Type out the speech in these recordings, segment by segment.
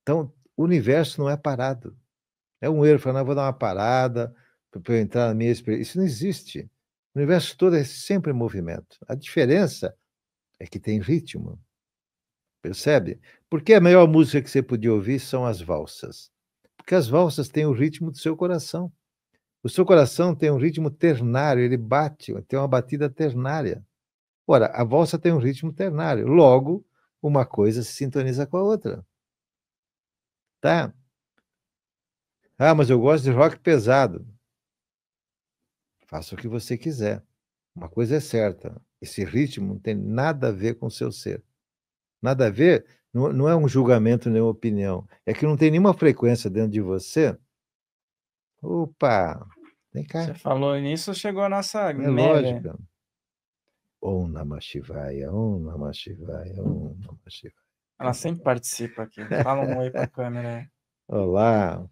Então, o universo não é parado. É um erro falar, não, vou dar uma parada para eu entrar na minha experiência. Isso não existe. O universo todo é sempre em movimento. A diferença é que tem ritmo, percebe? Porque a melhor música que você podia ouvir são as valsas. Porque as valsas têm o ritmo do seu coração. O seu coração tem um ritmo ternário, ele bate, tem uma batida ternária. Ora, a valsa tem um ritmo ternário. Logo, uma coisa se sintoniza com a outra. Tá? Ah, mas eu gosto de rock pesado. Faça o que você quiser. Uma coisa é certa, esse ritmo não tem nada a ver com o seu ser. Nada a ver, não é um julgamento nem uma opinião. É que não tem nenhuma frequência dentro de você. Opa, vem Você cá. falou nisso, chegou a nossa É Mega. lógica. Om Namah Shivaya, Om Namah Shivaya, Om Namah Shivaya. Ela sempre participa aqui. Fala um oi para a câmera aí. Olá.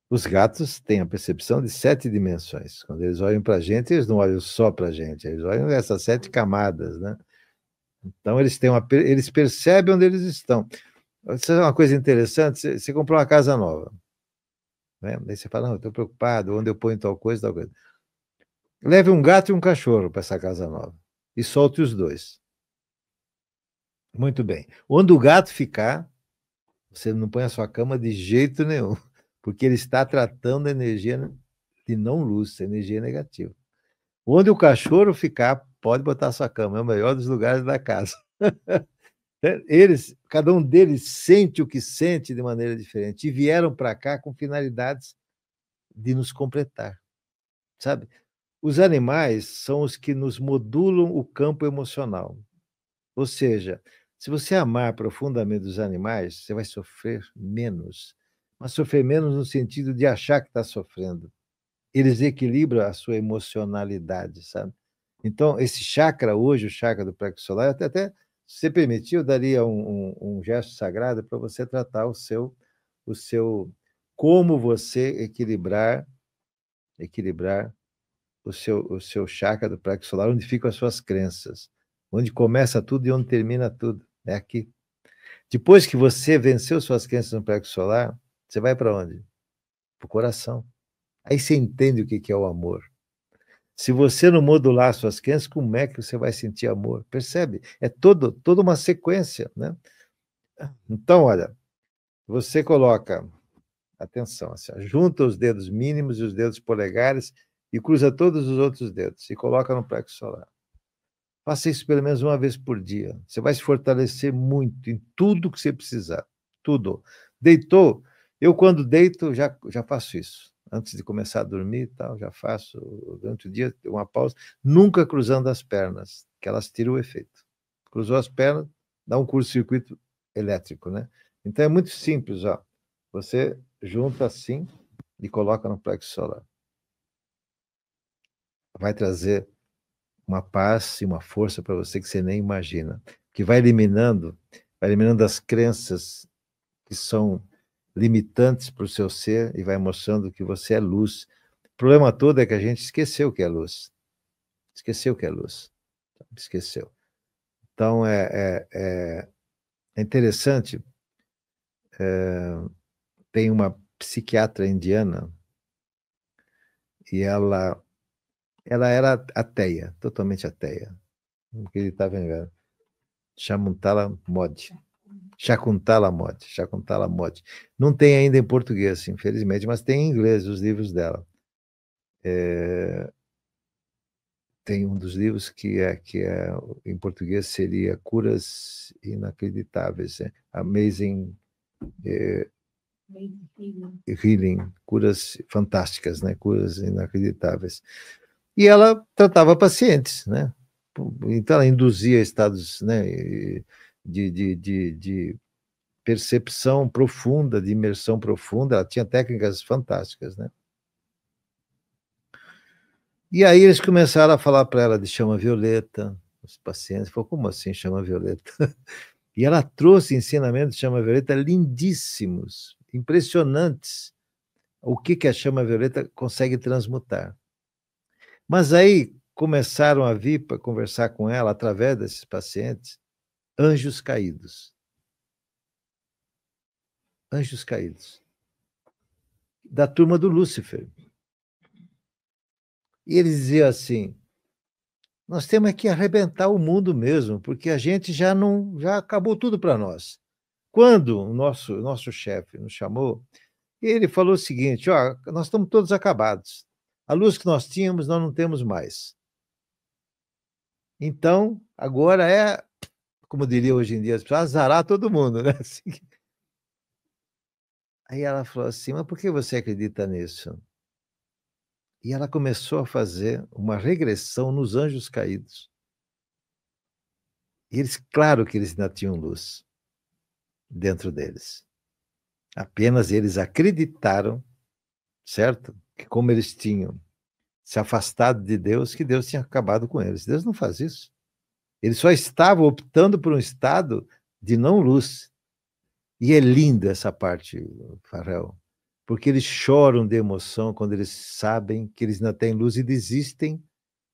Os gatos têm a percepção de 7 dimensões. Quando eles olham para a gente, eles não olham só para a gente, eles olham essas 7 camadas, né? Então, eles percebem onde eles estão. Isso é uma coisa interessante, você comprou uma casa nova, né? Daí você fala, não, estou preocupado, onde eu ponho tal coisa, tal coisa. Leve um gato e um cachorro para essa casa nova e solte os dois. Muito bem. Onde o gato ficar, você não põe a sua cama de jeito nenhum, porque ele está tratando a energia de não luz, energia negativa. Onde o cachorro ficar, pode botar a sua cama, é o melhor dos lugares da casa. Cada um deles sente o que sente de maneira diferente e vieram para cá com finalidades de nos completar, sabe? Os animais são os que nos modulam o campo emocional. Ou seja, se você amar profundamente os animais, você vai sofrer menos. Mas sofrer menos no sentido de achar que está sofrendo. Eles equilibram a sua emocionalidade, sabe? Então, esse chakra hoje, o chakra do plexo solar, até se você permitir, eu daria um gesto sagrado para você tratar como você equilibrar o seu chakra do plexo solar, onde ficam as suas crenças, onde começa tudo e onde termina tudo. É aqui. Depois que você venceu suas crenças no plexo solar, você vai para onde? Para o coração. Aí você entende o que é o amor. Se você não modular suas crenças, como é que você vai sentir amor? Percebe? É toda uma sequência, né? Então, olha, você coloca, atenção, assim, junta os dedos mínimos e os dedos polegares e cruza todos os outros dedos e coloca no plexo solar. Faça isso pelo menos uma vez por dia. Você vai se fortalecer muito em tudo que você precisar. Tudo. Deitou? Eu, quando deito, já faço isso. Antes de começar a dormir, tal, já faço durante o dia uma pausa, nunca cruzando as pernas, que elas tiram o efeito. Cruzou as pernas, dá um curto-circuito elétrico, né? Então é muito simples, ó. Você junta assim e coloca no plexo solar. Vai trazer uma paz e uma força para você que você nem imagina, que vai eliminando as crenças que são limitantes para o seu ser e vai mostrando que você é luz. O problema todo é que a gente esqueceu que é luz. Esqueceu que é luz. Esqueceu. Então, é interessante, tem uma psiquiatra indiana e ela era ateia, totalmente ateia. Não acreditava em nada. Shakuntala Modi. Shakuntala Modi. Não tem ainda em português, infelizmente, mas tem em inglês os livros dela. Tem um dos livros que é em português seria Curas Inacreditáveis, Amazing Healing, curas fantásticas, né? Curas inacreditáveis. E ela tratava pacientes, né? Então ela induzia estados, né, de percepção profunda, de imersão profunda, ela tinha técnicas fantásticas, né? E aí eles começaram a falar para ela de chama violeta, os pacientes, falou, como assim chama violeta? E ela trouxe ensinamentos de chama violeta lindíssimos, impressionantes, o que a chama violeta consegue transmutar. Mas aí começaram a vir para conversar com ela, através desses pacientes, anjos caídos. anjos caídos, da turma do Lúcifer. E eles diziam assim: nós temos que arrebentar o mundo mesmo, porque a gente já acabou tudo para nós. Quando o nosso chefe nos chamou, ele falou o seguinte: ó, nós estamos todos acabados. A luz que nós tínhamos, nós não temos mais. Então, agora é, como diria hoje em dia, azarar todo mundo, né? Aí ela falou assim: mas por que você acredita nisso? E ela começou a fazer uma regressão nos anjos caídos. E eles, claro que eles ainda tinham luz dentro deles. Apenas eles acreditaram, certo? Que como eles tinham se afastado de Deus, que Deus tinha acabado com eles. Deus não faz isso. Eles só estavam optando por um estado de não luz. E é linda essa parte, Farrell, porque eles choram de emoção quando eles sabem que eles ainda têm luz e desistem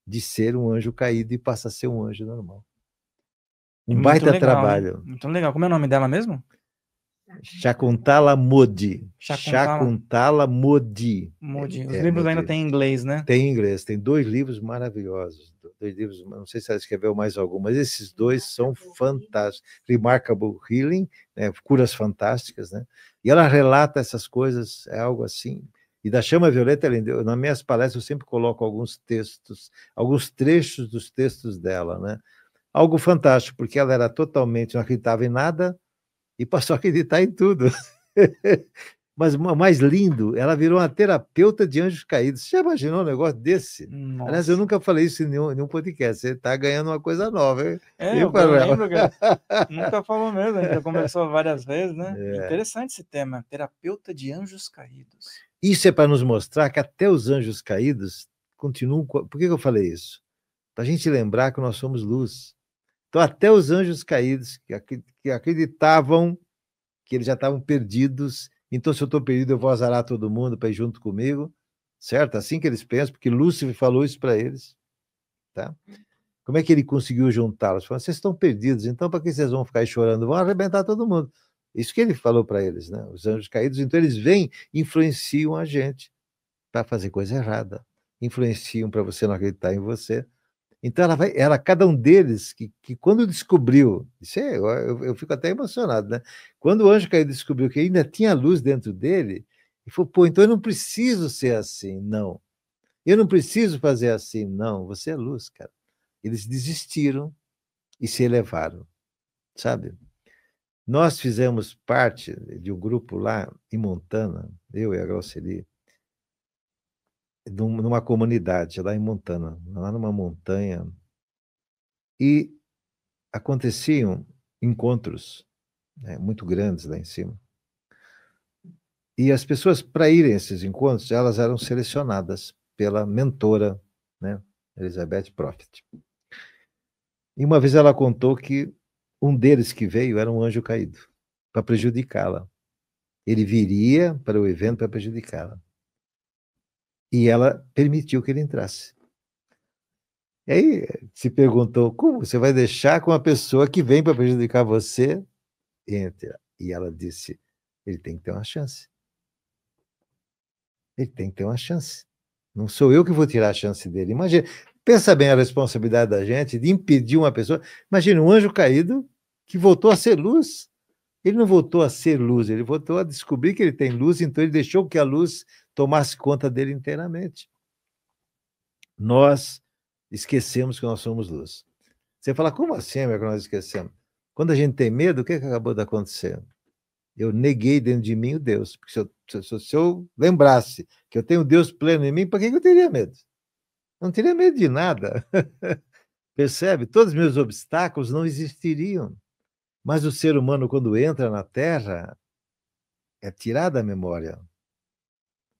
de ser um anjo caído e passa a ser um anjo normal. Um Muito baita legal, né? trabalho. Muito legal. Como é o nome dela mesmo? Shakuntala Modi. Shakuntala Shakuntala Modi. Modi. Os livros ainda Modi. têm em inglês, né? Tem em inglês, tem 2 livros maravilhosos. 2 livros, não sei se ela escreveu mais algum, mas esses 2 são fantásticos. Remarkable Healing, né, curas fantásticas, né? E ela relata essas coisas, é algo assim. E da Chama Violeta, nas minhas palestras eu sempre coloco alguns textos, alguns trechos dos textos dela, né? Algo fantástico, porque ela era totalmente, não acreditava em nada e passou a acreditar em tudo. Mas o mais lindo, ela virou uma terapeuta de anjos caídos. Você já imaginou um negócio desse? Nossa. Aliás, eu nunca falei isso em nenhum podcast. Você está ganhando uma coisa nova, hein? Eu lembro que nunca falou mesmo, a gente já conversou várias vezes, né? Interessante esse tema, terapeuta de anjos caídos. Isso é para nos mostrar que até os anjos caídos continuam. Por que eu falei isso? Para a gente lembrar que nós somos luz. Então, até os anjos caídos, que acreditavam que eles já estavam perdidos, então, se eu estou perdido, eu vou azarar todo mundo para ir junto comigo, certo? Assim que eles pensam, porque Lúcifer falou isso para eles, tá? Como é que ele conseguiu juntá-los? Falou: vocês estão perdidos, então para que vocês vão ficar aí chorando? Vão arrebentar todo mundo. Isso que ele falou para eles, né? Os anjos caídos, então eles vêm, influenciam a gente para fazer coisa errada, influenciam para você não acreditar em você. Então cada um deles, que quando descobriu, isso eu fico até emocionado, né? Quando o anjo caído descobriu que ainda tinha luz dentro dele, ele falou: pô, então eu não preciso ser assim, não. Eu não preciso fazer assim, não. Você é luz, cara. Eles desistiram e se elevaram, sabe? Nós fizemos parte de um grupo lá em Montana, eu e a Graceli, numa comunidade lá em Montana, lá numa montanha, e aconteciam encontros, né, muito grandes lá em cima. E as pessoas, para irem a esses encontros, elas eram selecionadas pela mentora, né, Elizabeth Prophet. E uma vez ela contou que um deles que veio era um anjo caído, para prejudicá-la. Ele viria para o evento para prejudicá-la. E ela permitiu que ele entrasse. E aí se perguntou: como você vai deixar que uma pessoa que vem para prejudicar você entre? E ela disse: ele tem que ter uma chance. Ele tem que ter uma chance. Não sou eu que vou tirar a chance dele. Imagina, pensa bem a responsabilidade da gente de impedir uma pessoa. Imagina um anjo caído que voltou a ser luz. Ele não voltou a ser luz, ele voltou a descobrir que ele tem luz, então ele deixou que a luz tomasse conta dele inteiramente. Nós esquecemos que nós somos luz. Você fala: como assim, é que nós esquecemos? Quando a gente tem medo, o que acabou de acontecer? Eu neguei dentro de mim o Deus. Porque se eu lembrasse que eu tenho Deus pleno em mim, para que eu teria medo? Eu não teria medo de nada. Percebe? Todos os meus obstáculos não existiriam. Mas o ser humano, quando entra na Terra, é tirar da memória.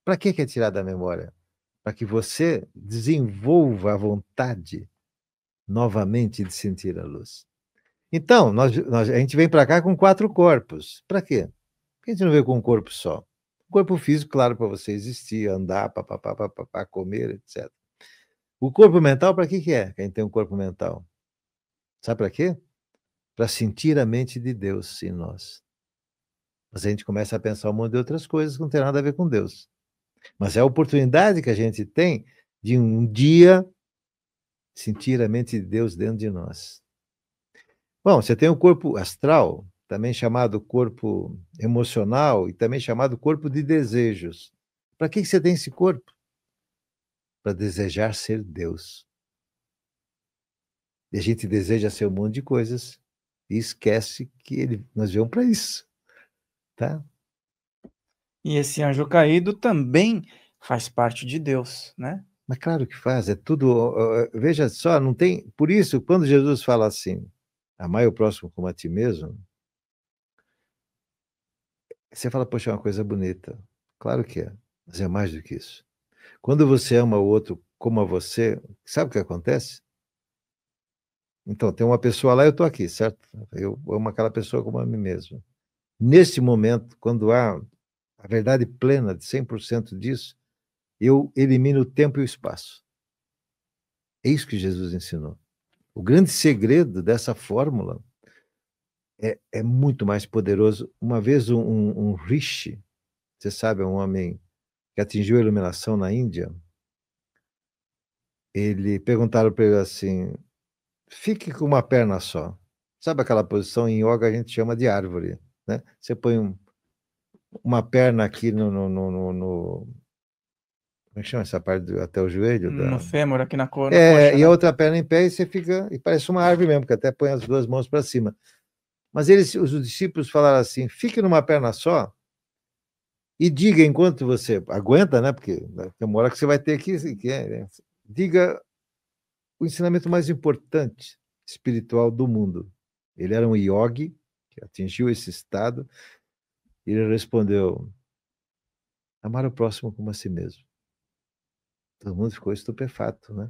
Para que é tirar da memória? Para que você desenvolva a vontade novamente de sentir a luz. Então, a gente vem para cá com 4 corpos. Para quê? Por que a gente não veio com um corpo só? O corpo físico, claro, para você existir, andar, papapá, comer, etc. O corpo mental, para que é que a gente tem um corpo mental? Sabe para quê? Para sentir a mente de Deus em nós. Mas a gente começa a pensar um monte de outras coisas que não tem nada a ver com Deus. Mas é a oportunidade que a gente tem de um dia sentir a mente de Deus dentro de nós. Bom, você tem o corpo astral, também chamado corpo emocional e também chamado corpo de desejos. Para que você tem esse corpo? Para desejar ser Deus. E a gente deseja ser um monte de coisas e esquece que nós viemos para isso, tá? E esse anjo caído também faz parte de Deus, né? Mas claro que faz, é tudo. Veja só, não tem. Por isso, quando Jesus fala assim, amai o próximo como a ti mesmo, você fala, poxa, é uma coisa bonita. Claro que é, mas é mais do que isso. Quando você ama o outro como a você, sabe o que acontece? Então, tem uma pessoa lá, eu estou aqui, certo? Eu amo aquela pessoa como a mim mesmo. Nesse momento, quando há a verdade plena de 100% disso, eu elimino o tempo e o espaço. É isso que Jesus ensinou. O grande segredo dessa fórmula é muito mais poderoso. Uma vez um rishi, você sabe, é um homem que atingiu a iluminação na Índia, perguntaram para ele assim, fique com uma perna só. Sabe aquela posição em yoga a gente chama de árvore, né? Você põe uma perna aqui como é que chama essa parte até o joelho? No fêmur, aqui na coxa, E né? a outra perna em pé e você fica, e parece uma árvore mesmo, que até põe as duas mãos para cima. Mas os discípulos falaram assim, fique numa perna só e diga enquanto você aguenta, né? Porque tem uma hora que você vai ter né? Diga o ensinamento mais importante espiritual do mundo. Ele era um yogi que atingiu esse estado e ele respondeu: amar o próximo como a si mesmo. Todo mundo ficou estupefato, né?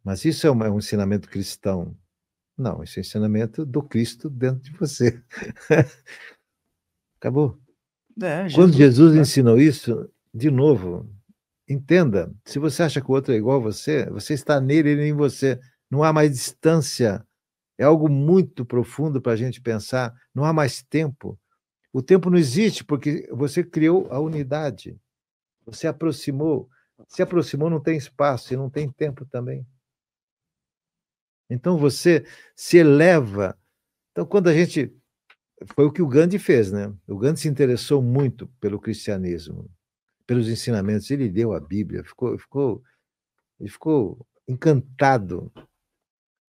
Mas isso é um ensinamento cristão? Não, isso é ensinamento do Cristo dentro de você. Acabou. Quando Jesus né? ensinou isso, de novo, entenda, se você acha que o outro é igual a você, você está nele, ele em você. Não há mais distância. É algo muito profundo para a gente pensar. Não há mais tempo. O tempo não existe porque você criou a unidade. Você aproximou. Se aproximou, não tem espaço e não tem tempo também. Então você se eleva. Então, quando a gente. Foi o que o Gandhi fez, né? O Gandhi se interessou muito pelo cristianismo, pelos ensinamentos. Ele leu a Bíblia, ele ficou encantado.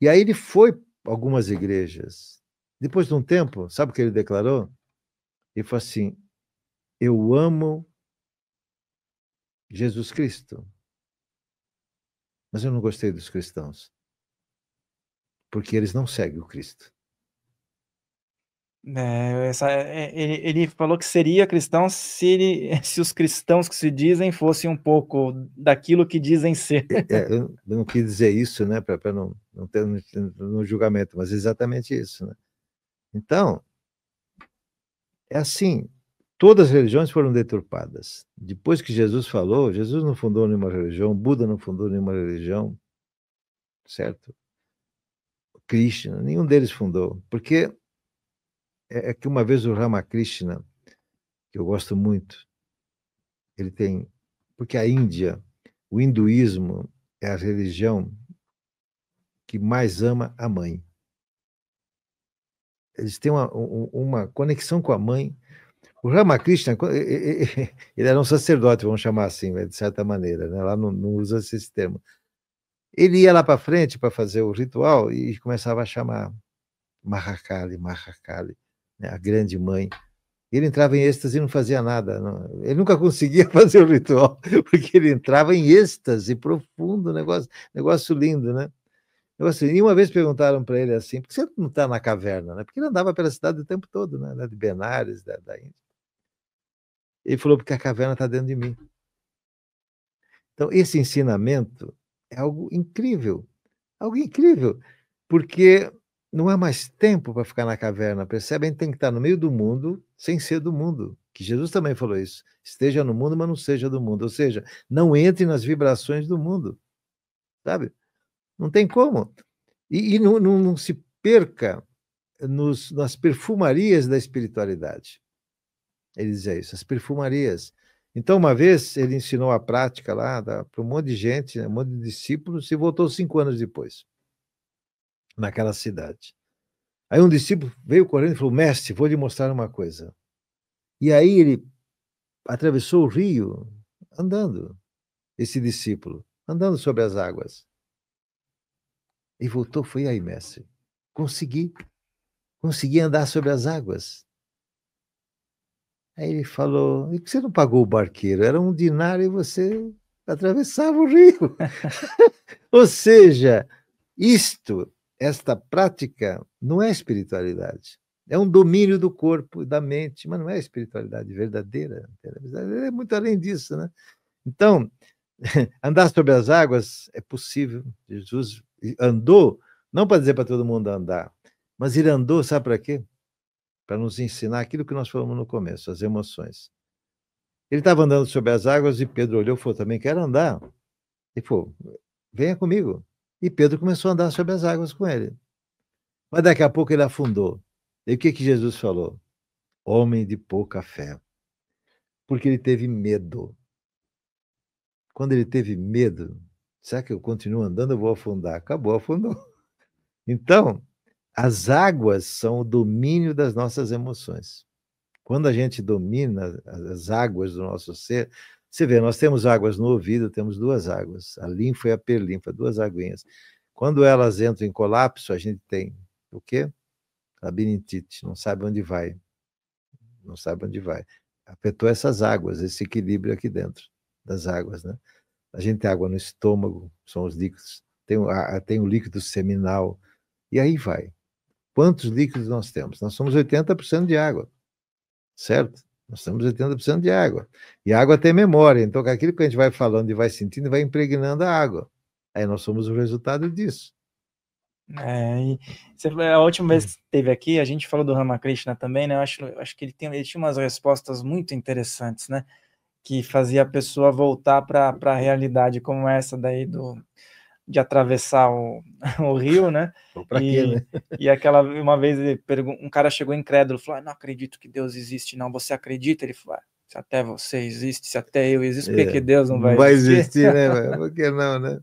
E aí ele foi a algumas igrejas. Depois de um tempo, sabe o que ele declarou? Ele falou assim: eu amo Jesus Cristo, mas eu não gostei dos cristãos, porque eles não seguem o Cristo. Ele falou que seria cristão se os cristãos que se dizem fossem um pouco daquilo que dizem ser. Eu não quis dizer isso, né, para não ter no julgamento, mas exatamente isso, né? Então, é assim, todas as religiões foram deturpadas. Depois que Jesus falou, Jesus não fundou nenhuma religião, Buda não fundou nenhuma religião, certo? Krishna, nenhum deles fundou, porque é que uma vez o Ramakrishna, que eu gosto muito, ele tem, porque a Índia, o hinduísmo é a religião que mais ama a mãe. Eles têm uma conexão com a mãe. O Ramakrishna, ele era um sacerdote, vamos chamar assim, de certa maneira, né? Lá não usa esse termo. Ele ia lá para frente para fazer o ritual e começava a chamar Mahakali, Mahakali, né? A grande mãe. Ele entrava em êxtase e não fazia nada. Não. Ele nunca conseguia fazer o ritual, porque ele entrava em êxtase profundo, negócio lindo, né? E uma vez perguntaram para ele assim, por que você não está na caverna? Né? Porque ele andava pela cidade o tempo todo, né? De Benares, da Índia. Ele falou, porque a caverna está dentro de mim. Então, esse ensinamento é algo incrível, porque não há mais tempo para ficar na caverna, percebe? A gente tem que estar no meio do mundo sem ser do mundo, que Jesus também falou isso. Esteja no mundo, mas não seja do mundo. Ou seja, não entre nas vibrações do mundo, sabe? Não tem como. E não se perca nas perfumarias da espiritualidade. Ele dizia isso, as perfumarias. Então, uma vez, ele ensinou a prática lá para um monte de gente, um monte de discípulos, e voltou 5 anos depois, naquela cidade. Aí um discípulo veio correndo e falou, mestre, vou lhe mostrar uma coisa. E aí ele atravessou o rio andando, esse discípulo, andando sobre as águas. E voltou, foi aí, mestre. Consegui andar sobre as águas. Aí ele falou, e por que você não pagou o barqueiro? Era 1 dinário e você atravessava o rio. Ou seja, esta prática não é espiritualidade. É um domínio do corpo e da mente, mas não é espiritualidade verdadeira. É muito além disso, né? Então, andar sobre as águas é possível. Jesus andou, não para dizer para todo mundo andar, mas ele andou, sabe para quê? Para nos ensinar aquilo que nós falamos no começo, as emoções. Ele estava andando sobre as águas e Pedro olhou e falou, também quero andar. Ele falou, venha comigo. E Pedro começou a andar sobre as águas com ele. Mas daqui a pouco ele afundou. E o que Jesus falou? Homem de pouca fé. Porque ele teve medo. Quando ele teve medo, será que eu continuo andando ou vou afundar? Acabou, afundou. Então, as águas são o domínio das nossas emoções. Quando a gente domina as águas do nosso ser, você vê, nós temos águas no ouvido, temos 2 águas, a linfa e a perlinfa, 2 aguinhas. Quando elas entram em colapso, a gente tem o quê? Labirintite, não sabe onde vai. Não sabe onde vai. Afetou essas águas, esse equilíbrio aqui dentro das águas, né? A gente tem água no estômago, são os líquidos, tem o líquido seminal, e aí vai. Quantos líquidos nós temos? Nós somos 80% de água, certo? Nós temos 80% de água. E a água tem memória, então aquilo que a gente vai falando e vai sentindo, vai impregnando a água. Aí nós somos o resultado disso. A última vez que esteve aqui, a gente falou do Ramakrishna também, né? Eu acho que ele tinha umas respostas muito interessantes, né? Que fazia a pessoa voltar para a realidade, como essa daí de atravessar o rio, né? Para quê, né? E uma vez um cara chegou incrédulo, falou, não acredito que Deus existe, não. Você acredita? Ele falou, se até você existe, se até eu existo, por que Deus não vai existir? Vai existir, né? Por que não, né?